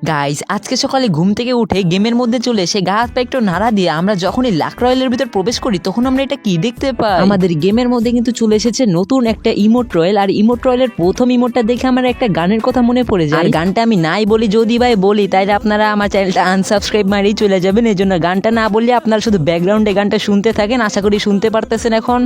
Guys আজকে সকালে ঘুম থেকে উঠে গেমের মধ্যে চলে এসে গা হাত পা একটু নাড়া দিয়ে আমরা যখনই লাক রয়্যালের ভিতর প্রবেশ করি তখন আমরা এটা কি দেখতে পাই, আমাদের গেমের মধ্যে কিন্তু চলে এসেছে নতুন একটা ইমোট রয়্যাল। আর ইমোট রয়্যালের প্রথম ইমোটটা দেখে আমার একটা গানের কথা মনে পড়ে যায়। আর গানটা আমি নাই বলি, যদি ভাই বলি তাইলে আপনারা আমার চ্যানেলটা আনসাবস্ক্রাইব মারিয়ে চলে যাবেন। এই জন্য গানটা না বললে আপনারা শুধু ব্যাকগ্রাউন্ডে গানটা শুনতে থাকেন। আশা করি শুনতে পারতেছেন এখন।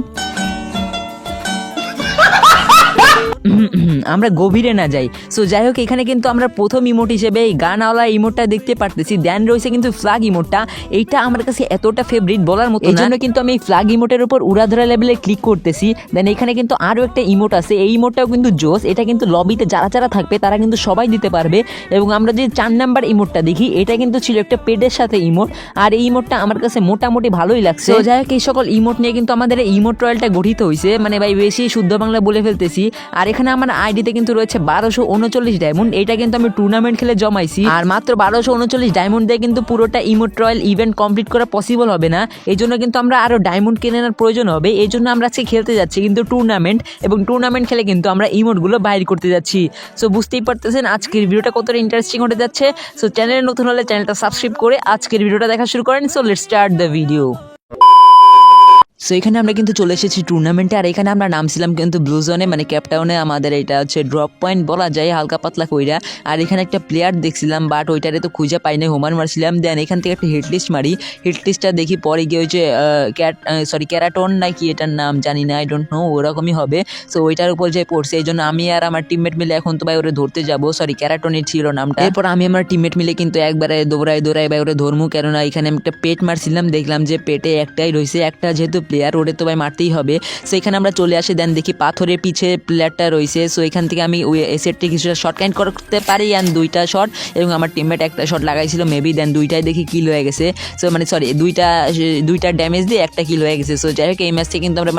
আমরা গভীরে না যাই। সো যাই হোক, এখানে কিন্তু আমরা প্রথম ইমোট হিসেবে এই গানওয়ালা ইমোটটা দেখতে পারতেছি। দেন রয়েছে কিন্তু ফ্ল্যাগ ইমোটটা। এইটা আমার কাছে এতটা ফেভারিট বলার মতো, এই জন্য কিন্তু আমি এই ফ্ল্যাগ ইমোটের উপর উড়াধরা লেভেলে ক্লিক করতেছি। দেন এখানে কিন্তু আরও একটা ইমোট আছে, এই ইমোটটাও কিন্তু জোস। এটা কিন্তু লবিতে যারা যারা থাকবে তারা কিন্তু সবাই দিতে পারবে। এবং আমরা যে 4 নাম্বার ইমোটটা দেখি, এটা কিন্তু ছিল একটা পেটের সাথে ইমোট। আর এই ইমোটটা আমার কাছে মোটামুটি ভালোই লাগছে। তো যাই হোক, এই সকল ইমোট নিয়ে কিন্তু আমাদের এই ইমোট রয়্যালটা গঠিত হয়েছে। মানে ভাই বেশি শুদ্ধ বাংলা বলে ফেলতেছি। আর এখানে আমার আইডিতে কিন্তু রয়েছে 1239 ডায়মন্ড। এটা কিন্তু আমি টুর্নামেন্ট খেলে জমাইছি। আর মাত্র 1239 ডায়মন্ড দিয়ে কিন্তু পুরোটা ইমোট রয়্যাল ইভেন্ট কমপ্লিট করা পসিবল হবে না। এই জন্য কিন্তু আমরা আরো ডায়মন্ড কেনার প্রয়োজন হবে। এই জন্য আমরা আজকে খেলতে যাচ্ছি কিন্তু টুর্নামেন্ট, এবং টুর্নামেন্ট খেলে কিন্তু আমরা ইমোটগুলো বাইর করতে যাচ্ছি। সো বুঝতেই পারতেছেন আজকের ভিডিওটা কতটা ইন্টারেস্টিং হতে যাচ্ছে। সো চ্যানেলে নতুন হলে চ্যানেলটা সাবস্ক্রাইব করে আজকের ভিডিওটা দেখা শুরু করেন। So let's start the video. So এখানে আমরা কিন্তু চলে এসেছি টুর্নামেন্টে। আর এখানে আমরা নামছিলাম কিন্তু ব্লু জোনে, মানে ক্যাপটাউনে। আমাদের এটা হচ্ছে ড্রপ পয়েন্ট বলা যায়, হালকা পাতলা কইরা। আর এখানে একটা প্লেয়ার দেখছিলাম, বাট ওইটারে তো খুঁজে পাই নাই, হোমান মারছিলাম। দেন এখান থেকে একটা হিট লিস্ট মারি। হিট লিস্টটা দেখি পরে গিয়ে হচ্ছে ক্যারাটন নাকি এটার নাম জানি না, আই ডোন্ট নো, ওরকমই হবে। সো ওইটার উপর যে পড়ছে, এই জন্য আমি আর আমার টিমমেট মিলে এখন তো ভাই ওরে ধরতে যাবো। ক্যারাটনই ছিল নামটা। এরপর আমি আমার টিমমেট মিলে কিন্তু একবারে দৌড়াই ভাই ওরে ধরমু। কেননা এখানে আমি একটা পেট মারছিলাম, দেখলাম যে পেটে একটাই রয়েছে। একটা যেহেতু প্লেয়ার, ওরে তো ভাই মারতেই হবে। সো এখানে আমরা চলে আসি। দেন দেখি পাথরের পিছে প্লেয়ারটা রয়েছে। সো এখান থেকে আমি ওই এসেটটি কিছুটা শর্ট কাইন্ড করতে পারি, অ্যান্ড 2টা শট, এবং আমার টিমমেট একটা শট লাগাইছিল মেবি। দেন 2টাই দেখি কিল হয়ে গেছে। সো মানে দুইটা ড্যামেজ দিয়ে একটা কিল হয়ে গেছে। সো যাই হোক, এই ম্যাচটা কিন্তু আমরা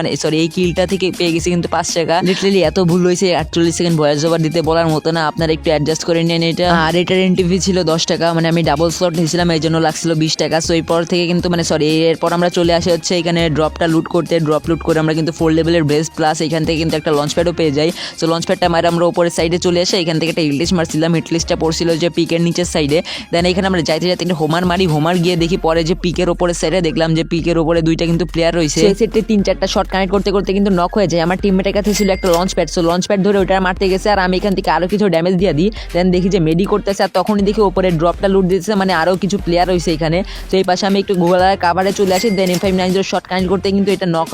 এই কিলটা থেকে পেয়ে গেছি কিন্তু 5 টাকা। লিটারালি এত ভুল হয়েছে, 48 সেকেন্ড ভয়েস ওভার দিতে বলার মতো না। আপনারা একটু অ্যাডজাস্ট করে নেন এটা। আর এটার এনটিভি ছিল 10 টাকা, মানে আমি ডাবল স্লট নিয়েছিলাম, এই জন্য লাগছিল 20 টাকা। সো এরপর থেকে কিন্তু এরপর আমরা চলে আসি হচ্ছে এখানে ড্রপটা লুট করতে। ড্রপ লুট করে আমরা কিন্তু 4 লেভেলের বেস প্লাস এখান থেকে কিন্তু একটা লঞ্চ প্যাডও পেয়ে যাই। সো লঞ্চ প্যাডটা মারে আমরা উপরের সাইডে চলে আসে। এখান থেকে একটা হিটলিস্ট মারছিলাম, হিটলিস্টটা পড়ছিল যে পিকের নিচের সাইডে। দেন এখানে আমরা যাইতে একটা হোমার মারি। হোমার গিয়ে দেখি পরে যে পিকের ওপরের সাইডে দেখলাম যে পিকের ওপরে 2টা কিন্তু প্লেয়ার রয়েছে। সেই সেটে 3-4টা শট কানেক্ট করতে করতে কিন্তু নক হয়ে যায়। আমার টিমমেটের কাছে ছিল একটা launch pad. So launch pad ধরে ওইটা মারতে গেছে, আর আমি এখান থেকে আরো কিছু ড্যামেজ দিয়ে দিই। দেন দেখি যে মেডি করতেছে, আর তখনই দেখি ওপরে ড্রপটা লুট দিতেছে, মানে আরো কিছু প্লেয়ার রয়েছে এখানে। তো এই পাশে আমি একটু গোলার কাভারে চলে আসি। দেন M590 শট কানেক্ট করতে কিন্তু এটা নক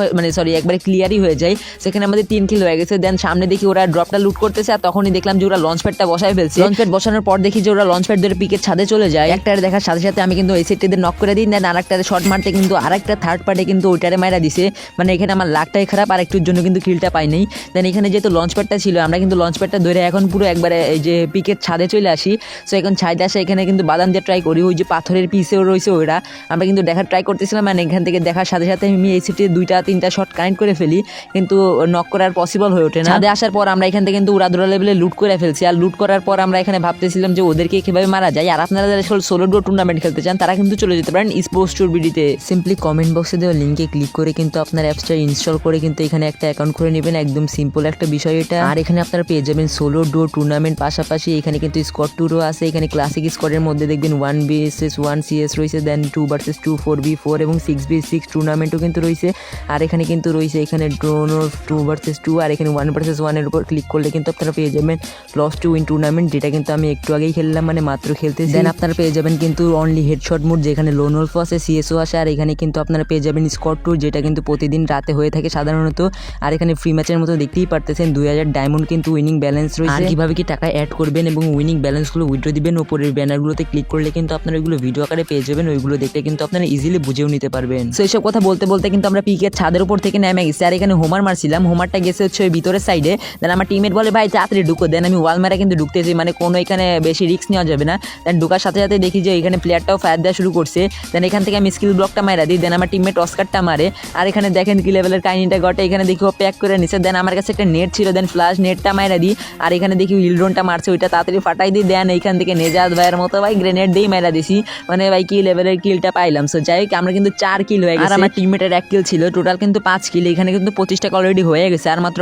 একবারে ক্লিয়ারই হয়ে যায়। সেখানে আমাদের 3 কিল হয়ে গেছে। দেন সামনে দেখি ওরা ড্রপটা লুট করতেছে, আর তখনই দেখলাম যে ওরা লঞ্চ প্যাডটা বসায় ফেলছে। লঞ্চ প্যাড বসানোর পর দেখি যে ওরা লঞ্চ প্যাড ধরে পিকের ছাদে চলে যায়। একটারে দেখার সাথে সাথে আমি কিন্তু এই সেটটিতে নক করে দিই। দেন আরেকটারে শট মারতে কিন্তু আরেকটা থার্ড পার্টে কিন্তু ওইটারে মাইরা দিছে। মানে এখানে আমার লাকটাই খারাপ, আর একটুর জন্য কিন্তু কিলটা পাই নাই। দেন এখানে যেহেতু লঞ্চ প্যাডটা ছিল, আমরা কিন্তু লঞ্চ প্যাডটা ধরে এখন পুরো একবারে এই যে পিকের ছাদে চলে আসি। সো এখন ছাদে আসে, এখানে কিন্তু বাদাম দিয়ে ট্রাই করি। ওই যে পাথরের পিসেও রয়েছে ওরা, আমরা কিন্তু দেখার ট্রাই করতেছিলাম। মানে এখান থেকে দেখার সাথে সাথে আমি এই সেটে 2-3টা শট কানেক্ট করে ফেলি, কিন্তু নক করার পসিবল হয়ে ওঠে না। ছাদে আসার পর আমরা এখান থেকে কিন্তু উড়াধুরা লেভেলে লুট করে ফেলছি। আর লুট করার পর আমরা এখানে ভাবতেছিলাম যে ওদেরকে কিভাবে মারা যায়। আর আপনারা যারা সোলো ডুও টুর্নামেন্ট খেলতে চান তারা কিন্তু চলে যেতে পারেন স্পোর্টস টুর বিডিতে। সিম্পলি কমেন্ট বক্সে দেওয়া লিঙ্কে ক্লিক করে কিন্তু আপনার অ্যাপসটা ইনস্টল করে কিন্তু এখানে একটা অ্যাকাউন্ট করে নেবেন। একদম সিম্পল একটা বিষয় এটা। আর এখানে আপনারা পেয়ে যাবেন সোলো ডুও টুর্নামেন্ট, পাশাপাশি এখানে কিন্তু স্কোয়াড টুরও আছে। এখানে ক্লাসিক স্কোয়াডের মধ্যে দেখবেন 1vs1 CS রয়েছে, দেন 2vs2 4v4 এবং 6v6 টুর্নামেন্টও কিন্তু রয়েছে। আর এখানে কিন্তু রয়েছে এখানে ড্রোন 2vs2, আর এখানে 1vs1 এর উপর ক্লিক করলে কিন্তু আপনারা পেয়ে যাবেন লস টু উইন টুর্নামেন্ট, যেটা কিন্তু আমি একটু আগেই খেললাম, মানে মাত্র খেলতেছি। দেন আপনারা পেয়ে যাবেন কিন্তু অনলি হেডশট মোড, যেখানে লোন ওলফ আছে, CSO আসে। আর এখানে কিন্তু আপনারা পেয়ে যাবেন স্কোয়াড টুর, যেটা কিন্তু প্রতিদিন রাতে হয়ে থাকে সাধারণত। আর এখানে ফ্রি ম্যাচের মতো দেখতেই পারতেছেন 2000 ডায়মন্ড কিন্তু উইনিং ব্যালেন্স রয়েছে। আর কিভাবে কি টাকা অ্যাড করবেন এবং উইনিং ব্যালেন্সগুলো উইথড্র দিবেন, উপরের ব্যানারগুলোতে ক্লিক করলে কিন্তু আপনারা এগুলো ভিডিও আকারে পেয়ে যাবেন। ওইগুলো দেখলে কিন্তু আপনারা ইজিলি বুঝেও নিতে পারবেন। সো এইসব কথা বলতে বলতে কিন্তু আমরা পিকের ছাদের উপর থেকে নেমে গেছি। আর এখানে হোমার মারছিলাম, হোমারটা গেছে হচ্ছে ওই ভিতরের সাইডে। দেন আমার টিমমেট বলে ভাই তাড়াতাড়ি ঢুকো। দেন আমি ওয়াল মারা কিন্তু ঢুকতেছি, মানে কোনো এখানে বেশি রিস্ক নেওয়া যাবে না। দেন ঢুকার সাথে সাথে দেখি যে এখানে প্লেয়ারটাও ফায়ার দেওয়া শুরু করছে। দেন এখান থেকে আমি স্কিল ব্লকটা মারা দিই। দেন আমার টিমমেট অস্কারটা মারে। আর এখানে দেখেন কি লেভেলের কাহিনীটা ঘটে। এখানে দেখি ও প্যাক করে নিচ্ছে। দেন আমার কাছে একটা নেট ছিল, দেন ফ্লাশ নেটটা মারা দিই। আর এখানে দেখি হিলড্রোনটা মারছে, ওইটা তাড়াতাড়ি ফাটাই দিই। দেন এইখান থেকে নেজাদ ভাইয়ের মতো ভাই গ্রেনেড দিয়েই মারা দিছি, মানে ভাই কি লেভেলের কিলটা পাইলাম। সো যাই হোক, আমরা কিন্তু 4 কিল হয়ে গেছে। আর আমার টিমমেটের কিল ছিল, টোটাল কিন্তু 5 কিল। এখানে কিন্তু 25 টাকা অলরেডি হয়ে গেছে, আর মাত্র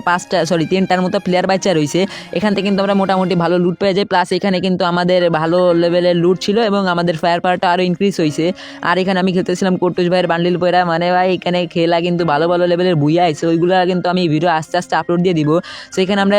3টার মতো প্লেয়ার বাচ্চা রয়েছে। এখান থেকে কিন্তু আমরা মোটামুটি ভালো লুট পেয়ে যাই, প্লাস এখানে কিন্তু আমাদের ভালো লেভেলের লুট ছিল এবং আমাদের ফায়ার পাওয়ারটা আরও ইনক্রিজ হয়েছে। আর এখানে আমি খেলতেছিলাম কোটুস ভাইয়ের বান্ডিল পয়রা, মানে ভাই এখানে খেলা কিন্তু ভালো ভালো লেভেলের বুইয়া আছে, ওইগুলো কিন্তু আমি ভিডিও আস্তে আস্তে আপলোড দিয়ে দিব। সো এখানে আমরা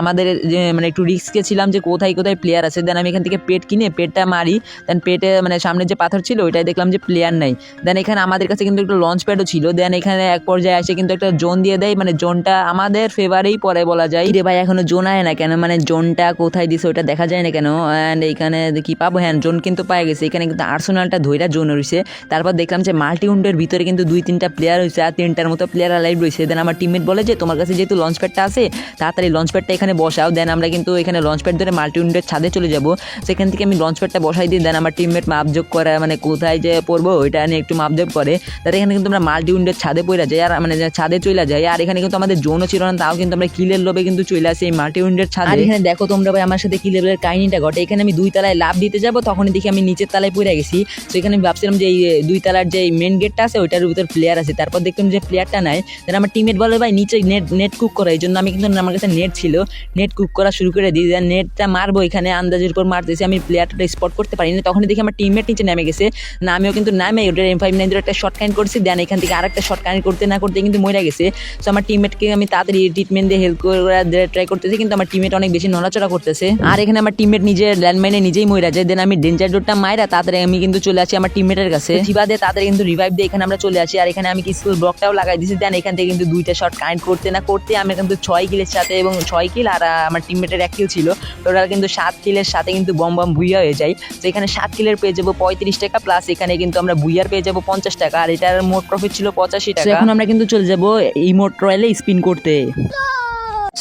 আমাদের যে মানে একটু রিস্কে ছিলাম যে কোথায় কোথায় প্লেয়ার আছে। দেন আমি এখান থেকে পেট কিনে পেটটা মারি, দেন পেটে মানে সামনে যে পাথর ছিল ওইটাই দেখলাম যে প্লেয়ার নাই। দেন এখানে আমাদের কাছে কিন্তু একটা লঞ্চ প্যাডও ছিল। দেন এখানে এক পর্যায়ে আসে কিন্তু একটা জোন দিয়ে দেয়, মানে জোনটা আমাদের ফেভারেই পরে বলা যায়। রে ভাই এখনো জোন আয় না কেন, মানে জোনটা কোথায় দিছে ওটা দেখা যায় না কেন। অ্যান্ড এখানে কি পাবো, হ্যাঁ জোন কিন্তু পাই গেছে। এখানে কিন্তু আর্সেনালটা ধইরা জোন রয়েছে। তারপর দেখলাম যে মাল্টিউন্ডের ভিতরে কিন্তু 2-3টা প্লেয়ার হয়েছে, আর 3টার মতো প্লেয়ার লাইভ রয়েছে। দেন আমার টিমমেট বলে যে তোমার কাছে যেহেতু লঞ্চ প্যাডটা আছে তাড়াতাড়ি লঞ্চ প্যাডটা এখানে বসাও। দেন আমরা কিন্তু এখানে লঞ্চ প্যাড ধরে মাল্টিউন্ডের ছাদে চলে যাব। সেখান থেকে আমি লঞ্চ প্যাডটা বসাই দিই। দেন আমার টিমমেট মাপজোগ করে, মানে কোথায় যে পড়বো ওইটা নিয়ে একটু মাপজোগ করে। তার এখানে কিন্তু আমরা মাল্টিউন্ডের ছাদে পড়ে যাই, আর মানে ছাদে চলে যাই। আর এখানে কিন্তু আমাদের জোনও ছিল না, তাও কিন্তু আমরা কিলের লোভে কিন্তু চলে আসি এই মাল্টিউন্ডের ছাদে। আর এখানে দেখো তোমরা ভাই আমার সাথে কি লেভেলের কাহিনীটা ঘটে। এখানে আমি 2 তলায় লাভ দিতে যাব, তখনই দেখি আমি নিচের তলায় পড়ে গেছি। তো এখানে আমি ভাবছিলাম যে এই 2 তলার যে মেন গেটটা আছে ওইটার ভিতর প্লেয়ার আছে, তারপর দেখলাম যে প্লেয়ারটা নাই। দেন আমার টিমমেট বলে ভাই নিচে নেট কুক করা, এই জন্য আমি কিন্তু আমার কাছে নেট ছিল, নেট কুক করা শুরু করে দিই। দেন নেটটা মারবো, এখানে আন্দাজের উপর মারতেছি, আমি প্লেয়ারটা স্পট করতে পারিনি। তখনই দেখি আমার টিমমেট নিচে নেমে গেছে, না আমিও কিন্তু নামে ওটার M59 একটা শর্ট কাইন্ড করছি। দেন এখান থেকে আরেকটা শর্ট কাইন্ড করতে না করতে কিন্তু মরে গেছে। সো আমার টিমমেটকে আমি তাড়াতাড়ি ট্রিটমেন্ট দিয়ে হেল্প করে ট্রাই করতেছি, কিন্তু আমার টিমমেট অনেক বেশি নড়াচড়া করতেছে। আর এখানে আমার টিমমেট নিজে ল্যান্ডমাইনে নিজেই মরে যায়। দেন আমি ডেঞ্জার ডোরটা মাইরা তাড়াতাড়ি আমি কিন্তু চলে আসি আমার টিমমেটের কাছে, ফিবা দিয়ে তাড়াতাড়ি কিন্তু রিভাইভ দিয়ে এখানে আমরা চলে আসি। আর এখানে আমি স্কিল ব্লকটাও লাগাই দিয়েছি। দেন এখান থেকে কিন্তু 2টা শট কাইন্ড করতে না করতে আমি কিন্তু 6 কিলের সাথে, এবং 6 কিল আর আমার টিমমেটের 1 কিল ছিল, টোটাল কিন্তু 7 কিলের সাথে কিন্তু বম ভুইয়া হয়ে যায়। তো এখানে 7 কিলের পেয়ে যাবো 35 টাকা, প্লাস এখানে কিন্তু আমরা ভুইয়ার পেয়ে যাবো 50 টাকা, আর এটার মোট প্রফিট ছিল 85 টাকা। এখন আমরা কিন্তু চলে যাবো ইমোট রয়্যালে স্পিন করতে।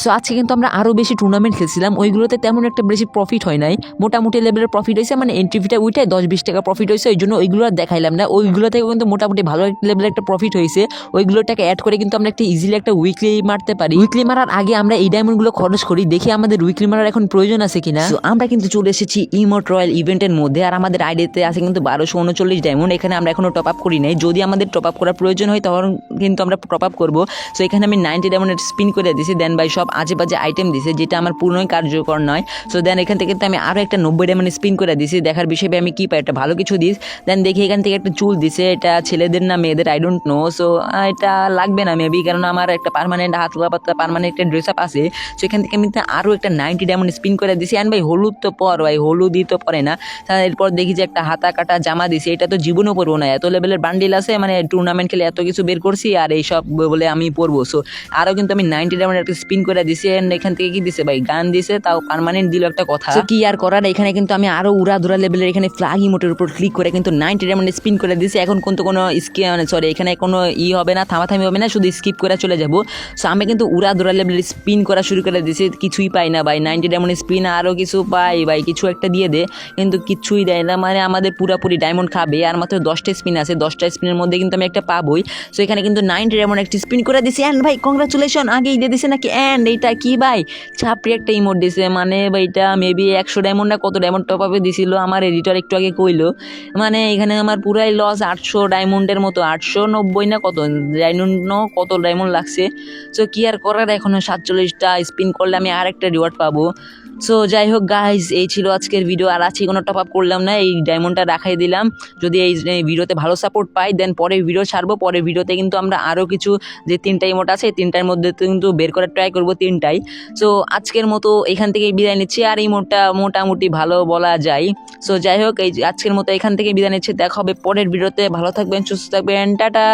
সো আজকে কিন্তু আমরা আরও বেশি টুর্নামেন্ট খেলছিলাম, ওইগুলোতে তেমন একটা বেশি প্রফিট হয় নাই, মোটামুটি লেভেলের প্রফিট হয়েছে, মানে এন্ট্রি ফিটা উঠে 10-20 টাকা প্রফিট হয়েছে, ওই জন্য ওইগুলো আর দেখাইলাম না। ওইগুলো থেকে কিন্তু মোটামুটি ভালো লেভেলের একটা প্রফিট হয়েছে, ওইগুলোটাকে অ্যাড করে কিন্তু আমরা একটা ইজিলি একটা উইকলি মারতে পারি। উইকলি মারার আগে আমরা এই ডায়মন্ডগুলো খরচ করি, দেখি আমাদের উইকলি মারার এখন প্রয়োজন আছে কিনা। সো আমরা কিন্তু চলে এসেছি ইমোট রয়্যাল ইভেন্টের মধ্যে, আর আমাদের আইডিতে আছে কিন্তু 1239 ডায়মন্ড। এখানে আমরা এখনো টপ আপ করি নাই, যদি আমাদের টপ আপ করার প্রয়োজন হয় তখন কিন্তু আমরা টপ আপ করবো। সো এখানে আমি 90 ডায়মন্ডের স্পিন করে দিয়েছি। দেন ভাই সব আজেবাজে আইটেম দিছে যেটা আমার পুরোই কার্যকর নয়। সো দেন এখান থেকে আমি আরও একটা 90 ডায়মন্ড স্পিন করে দিয়েছি, দেখার বিষয়ে আমি কি পাই, একটা ভালো কিছু দিস। দেন দেখি এখান থেকে একটা চুল দিছে, এটা ছেলেদের না মেয়েদের আই ডোন্ট নো। সো এটা লাগবে না মেবি, কারণ আমার একটা পার্মানেন্ট হাতলা পাতলা পার্মানেন্ট একটা ড্রেস আপ আছে। সো এখান থেকে আমি আরও একটা 90 ডায়মন্ড স্পিন করে দিয়েছি। অ্যান্ড ভাই হলুদ তো পর, ভাই হলুদই তো পরে না। এরপর দেখি যে একটা হাতা কাটা জামা দিছে, এটা তো জীবনেও পরবো না, এত লেভেলের বান্ডিল আছে, মানে টুর্নামেন্ট খেলে এত কিছু বের করছি আর এইসব বলে আমি পরবো। সো আরও কিন্তু আমি 90 ডায়মন্ড একটা স্পিন করে দিছি। অ্যান্ড এখান থেকে কি দিছে ভাই, গান দিছে, তাও পার্মানেন্ট দিল একটা কথা। তো কি আর করার, এখানে কিন্তু আমি আরো উড়াধুরা লেভেলের এখানে ফ্ল্যাগ ইমোটের উপর ক্লিক করে কিন্তু 90 ডায়মন্ড স্পিন করে দিয়েছি। এখন কিন্তু কোনো এখানে কোনো হবে না, থামাথামি হবে না, শুধু স্কিপ করে চলে যাবো। সো আমি কিন্তু উড়াধুরা লেভেলের স্পিন করা শুরু করে দিয়েছি, কিছুই পাই না ভাই। 90 ডায়মন্ড স্পিন আরও কিছু পাই ভাই, কিছু একটা দিয়ে দে, কিন্তু কিছুই দেয় না, মানে আমাদের পুরাপুরি ডায়মন্ড খাবে। আর মাত্র 10টা স্পিন আছে, 10টা স্পিনের মধ্যে কিন্তু আমি একটা পাবোই। সো এখানে কিন্তু 90 ডায়মন্ড একটা স্পিন করে দিয়েছি। অ্যান্ড ভাই কংগ্রাচুলেশন, আগেই দিয়ে দিছে নাকি। অ্যান্ড এইটা কি ভাই, ছাপড়ি একটা ইমোট দিছে, মানে ভাইটা মেবি 100 ডায়মন্ড না কত ডায়মন্ড টপ আপে দিছিল, আমার এডিটর একটু আগে কইলো। মানে এখানে আমার পুরাই লস, 800 ডায়মন্ডের মতো, 890 না কত কত ডায়মন্ড লাগছে। সো কি আর করার, এখনো 47টা স্পিন করলে আমি আর একটা রিওয়ার্ড পাবো। সো যাই হোক গাইজ, এই ছিল আজকের ভিডিও। আর আজকে কোনো টপ আপ করলাম না, এই ডায়মন্ডটা রাখাই দিলাম। যদি এই ভিডিওতে ভালো সাপোর্ট পাই দেন পরে ভিডিও ছাড়বো। পরের ভিডিওতে কিন্তু আমরা আরও কিছু যে 3টা ইমোট আছে 3টার মধ্যে কিন্তু বের করার ট্রাই করবো 3টাই। সো আজকের মতো এখান থেকে বিদায় নিচ্ছি, আর এই ইমোটটা মোটামুটি ভালো বলা যায়। সো যাই হোক, এই আজকের মতো এখান থেকে বিদায় নিচ্ছি, দেখা হবে পরের ভিডিওতে। ভালো থাকবেন, সুস্থ থাকবেন, টাটা।